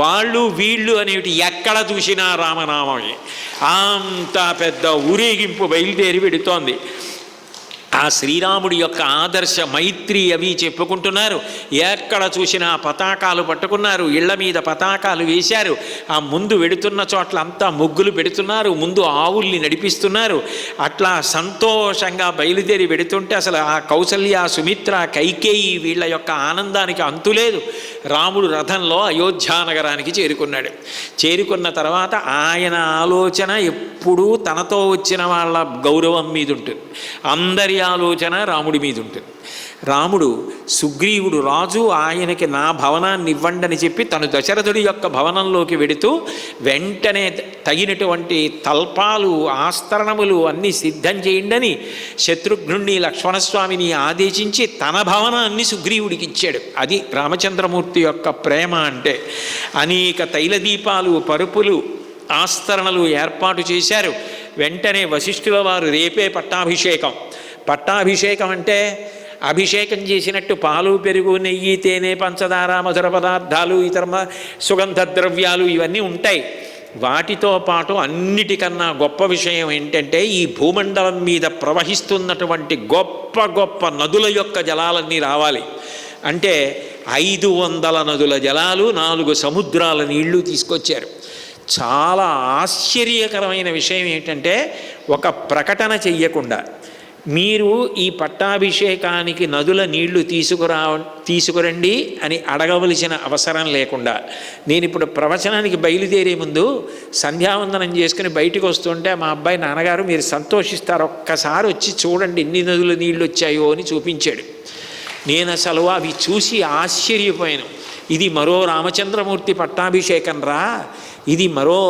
వాళ్ళు వీళ్ళు అనేవి ఎక్కడ చూసినా రామనామమే. అంత పెద్ద ఊరేగింపు బయలుదేరి పెడుతోంది. ఆ శ్రీరాముడి యొక్క ఆదర్శ మైత్రి అవి చెప్పుకుంటున్నారు. ఎక్కడ చూసినా పతాకాలు పట్టుకున్నారు, ఇళ్ల మీద పతాకాలు వేశారు. ఆ ముందు వెడుతున్న చోట్ల అంతా ముగ్గులు పెడుతున్నారు, ముందు ఆవుల్ని నడిపిస్తున్నారు. అట్లా సంతోషంగా బయలుదేరి వెడుతుంటే అసలు ఆ కౌసల్య, సుమిత్ర, కైకేయి వీళ్ళ యొక్క ఆనందానికి అంతులేదు. రాముడు రథంలో అయోధ్యానగరానికి చేరుకున్నాడు. చేరుకున్న తర్వాత ఆయన ఆలోచన ఎప్పుడూ తనతో వచ్చిన వాళ్ళ గౌరవం మీద ఉంటుంది. అందరి ఆలోచన రాముడి మీద ఉంటుంది. రాముడు సుగ్రీవుడు రాజు, ఆయనకి నా భవనాన్ని ఇవ్వండి అని చెప్పి తను దశరథుడి యొక్క భవనంలోకి వెడుతూ వెంటనే తగినటువంటి తల్పాలు, ఆస్తరణములు అన్నీ సిద్ధం చేయండి అని శత్రుఘ్నుణ్ణి, లక్ష్మణస్వామిని ఆదేశించి తన భవనాన్ని సుగ్రీవుడికి ఇచ్చాడు. అది రామచంద్రమూర్తి యొక్క ప్రేమ అంటే. అనేక తైలదీపాలు, పరుపులు, ఆస్తరణలు ఏర్పాటు చేశారు. వెంటనే వశిష్ఠుల వారు రేపే పట్టాభిషేకం. పట్టాభిషేకం అంటే అభిషేకం చేసినట్టు పాలు, పెరుగు, నెయ్యి, తేనె, పంచదార, మధుర పదార్థాలు, ఇతర సుగంధ ద్రవ్యాలు ఇవన్నీ ఉంటాయి. వాటితో పాటు అన్నిటికన్నా గొప్ప విషయం ఏంటంటే ఈ భూమండలం మీద ప్రవహిస్తున్నటువంటి గొప్ప గొప్ప నదుల యొక్క జలాలన్నీ రావాలి. అంటే 500 నదుల జలాలు, 4 సముద్రాల నీళ్లు తీసుకొచ్చారు. చాలా ఆశ్చర్యకరమైన విషయం ఏంటంటే ఒక ప్రకటన చెయ్యకుండా మీరు ఈ పట్టాభిషేకానికి నదుల నీళ్లు తీసుకురండి అని అడగవలసిన అవసరం లేకుండా, నేను ఇప్పుడు ప్రవచనానికి బయలుదేరే ముందు సంధ్యావందనం చేసుకుని బయటకు వస్తుంటే మా అబ్బాయి, నాన్నగారు మీరు సంతోషిస్తారు, ఒక్కసారి వచ్చి చూడండి ఎన్ని నదుల నీళ్ళు వచ్చాయో అని చూపించాడు. నేను అసలు అవి చూసి ఆశ్చర్యపోయాను. ఇది మరో రామచంద్రమూర్తి పట్టాభిషేకం రా, ఇది మరో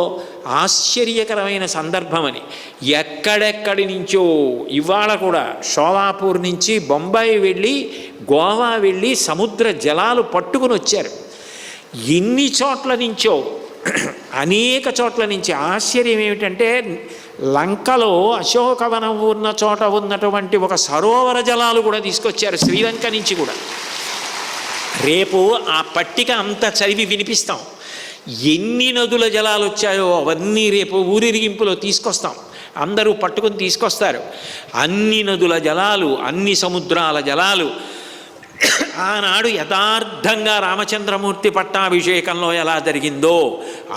ఆశ్చర్యకరమైన సందర్భమని. ఎక్కడెక్కడి నుంచో ఇవాళ కూడా షోలాపూర్ నుంచి బొంబాయి వెళ్ళి, గోవా వెళ్ళి సముద్ర జలాలు పట్టుకుని వచ్చారు. ఎన్ని చోట్ల నుంచో, అనేక చోట్ల నుంచి. ఆశ్చర్యం ఏమిటంటే లంకలో అశోకవనం ఉన్న చోట ఉన్నటువంటి ఒక సరోవర జలాలు కూడా తీసుకొచ్చారు, శ్రీలంక నుంచి కూడా. రేపు ఆ పట్టిక అంతా చదివి వినిపిస్తాం. ఎన్ని నదుల జలాలు వచ్చాయో అవన్నీ రేపు ఊరిరిగింపులో తీసుకొస్తాం. అందరూ పట్టుకుని తీసుకొస్తారు. అన్ని నదుల జలాలు, అన్ని సముద్రాల జలాలు ఆనాడు యథార్థంగా రామచంద్రమూర్తి పట్టాభిషేకంలో ఎలా జరిగిందో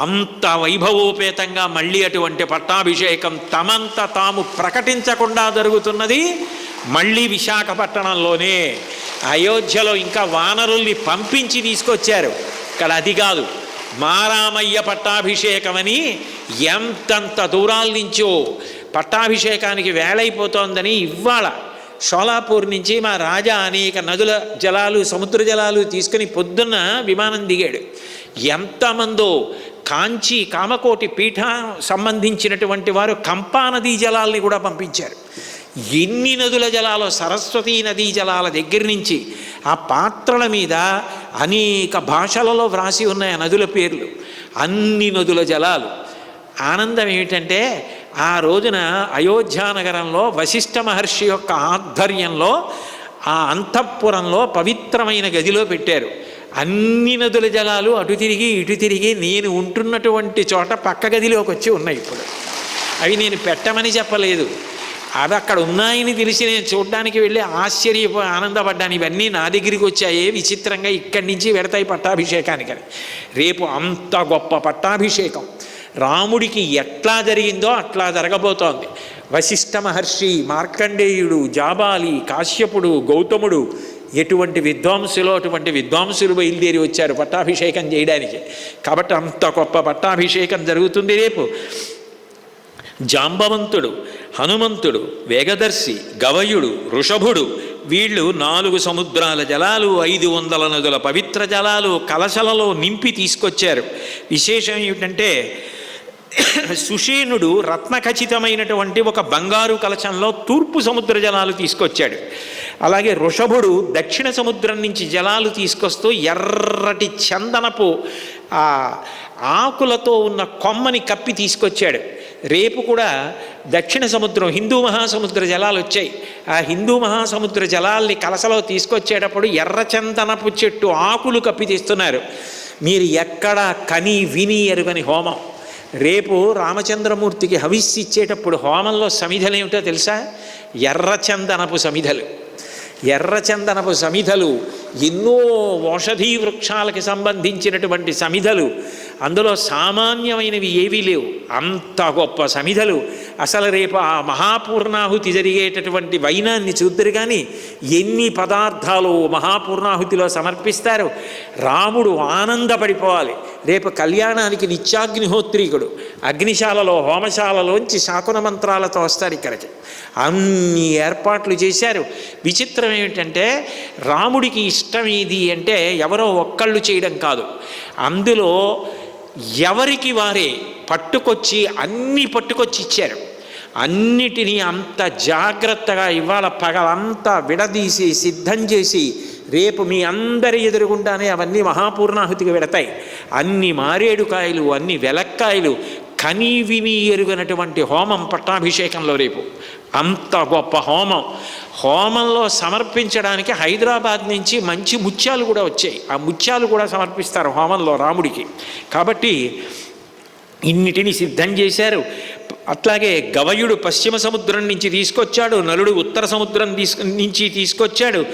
అంత వైభవోపేతంగా మళ్ళీ అటువంటి పట్టాభిషేకం తమంత తాము ప్రకటించకుండా జరుగుతున్నది మళ్ళీ విశాఖపట్టణంలోనే. అయోధ్యలో ఇంకా వానరుల్ని పంపించి తీసుకొచ్చారు. ఇక్కడ అది కాదు, మారామయ్య పట్టాభిషేకమని ఎంతంత దూరాల నుంచో పట్టాభిషేకానికి వేళైపోతోందని ఇవాళ షోలాపూర్ నుంచి మా రాజా అనేక నదుల జలాలు, సముద్ర జలాలు తీసుకుని పొద్దున్న విమానం దిగాడు. ఎంతమందో కాంచి, కామకోటి పీఠ సంబంధించినటువంటి వారు కంపా నదీ జలాల్ని కూడా పంపించారు. ఎన్ని నదుల జలాలు, సరస్వతీ నదీ జలాల దగ్గర నుంచి ఆ పాత్రల మీద అనేక భాషలలో వ్రాసి ఉన్నాయి ఆ నదుల పేర్లు. అన్ని నదుల జలాలు. ఆనందం ఏమిటంటే ఆ రోజున అయోధ్యానగరంలో వశిష్ఠ మహర్షి యొక్క ఆధ్వర్యంలో ఆ అంతఃపురంలో పవిత్రమైన గదిలో పెట్టారు. అన్ని నదుల జలాలు అటు తిరిగి ఇటు తిరిగి నేను ఉంటున్నటువంటి చోట పక్క గదిలోకి వచ్చి ఉన్నాయి. ఇప్పుడు అవి నేను పెట్టమని చెప్పలేదు, అవి అక్కడ ఉన్నాయని తెలిసి నేను చూడడానికి వెళ్ళి ఆశ్చర్యపోయి ఆనందపడ్డాను. ఇవన్నీ నా దగ్గరికి వచ్చాయే విచిత్రంగా, ఇక్కడి నుంచి వెడతాయి పట్టాభిషేకానికని. రేపు అంత గొప్ప పట్టాభిషేకం రాముడికి ఎట్లా జరిగిందో అట్లా జరగబోతోంది. వశిష్ఠ మహర్షి, మార్కండేయుడు, జాబాలి, కాశ్యపుడు, గౌతముడు, ఎటువంటి విద్వాంసులు అటువంటి విద్వాంసులు బయలుదేరి వచ్చారు పట్టాభిషేకం చేయడానికి. కాబట్టి అంత గొప్ప పట్టాభిషేకం జరుగుతుంది రేపు. జాంబవంతుడు, హనుమంతుడు, వేగదర్శి, గవయుడు, వృషభుడు వీళ్ళు 4 సముద్రాల జలాలు, 500 నదుల పవిత్ర జలాలు కలశలలో నింపి తీసుకొచ్చారు. విశేషం ఏమిటంటే సుషేనుడు రత్నఖచితమైనటువంటి ఒక బంగారు కలశంలో తూర్పు సముద్ర జలాలు తీసుకొచ్చాడు. అలాగే వృషభుడు దక్షిణ సముద్రం నుంచి జలాలు తీసుకొస్తూ ఎర్రటి చందనపు ఆకులతో ఉన్న కొమ్మని కప్పి తీసుకొచ్చాడు. రేపు కూడా దక్షిణ సముద్రం, హిందూ మహాసముద్ర జలాలు వచ్చాయి. ఆ హిందూ మహాసముద్ర జలాల్ని కలసలో తీసుకొచ్చేటప్పుడు ఎర్రచందనపు చెట్టు ఆకులు కప్పి తీస్తున్నారు. మీరు ఎక్కడా కని విని ఎరుగని హోమం. రేపు రామచంద్రమూర్తికి హవిస్సు ఇచ్చేటప్పుడు హోమంలో సమిధలు ఏమిటో తెలుసా? ఎర్రచందనపు సమిధలు. ఎర్రచందనపు సమిధలు, ఎన్నో ఔషధీ వృక్షాలకి సంబంధించినటువంటి సమిధలు, అందులో సామాన్యమైనవి ఏవీ లేవు. అంత గొప్ప సమిధలు. అసలు రేపు ఆ మహాపూర్ణాహుతి జరిగేటటువంటి వైనాన్ని చూద్దరు. కానీ ఎన్ని పదార్థాలు మహాపూర్ణాహుతిలో సమర్పిస్తారు. రాముడు ఆనందపడిపోవాలి. రేపు కళ్యాణానికి నిత్యాగ్నిహోత్రీకుడు అగ్నిశాలలో హోమశాలలోంచి శాకున మంత్రాలతో వస్తారు ఇక్కడికి. అన్ని ఏర్పాట్లు చేశారు. విచిత్రం ఏమిటంటే రాముడికి ఇష్టం ఏది అంటే ఎవరో ఒక్కళ్ళు చేయడం కాదు. అందులో ఎవరికి వారే అన్నీ పట్టుకొచ్చి ఇచ్చారు. అన్నిటినీ అంత జాగ్రత్తగా ఇవాళ పగలంతా విడదీసి సిద్ధం చేసి రేపు మీ అందరి ఎదురుగుండానే అవన్నీ మహాపూర్ణాహుతికి వెడతాయి. అన్ని మారేడుకాయలు, అన్ని వెలక్కాయలు, కని విని ఎరుగనటువంటి హోమం పట్టాభిషేకంలో రేపు. అంత గొప్ప హోమం. హోమంలో సమర్పించడానికి హైదరాబాద్ నుంచి మంచి ముత్యాలు కూడా వచ్చాయి. ఆ ముత్యాలు కూడా సమర్పిస్తారు హోమంలో రాముడికి. కాబట్టి ఇన్నిటిని సిద్ధం చేశారు. అట్లాగే గవయుడు పశ్చిమ సముద్రం నుంచి తీసుకొచ్చాడు, నలుడు ఉత్తర సముద్రం నుంచి తీసుకొచ్చాడు.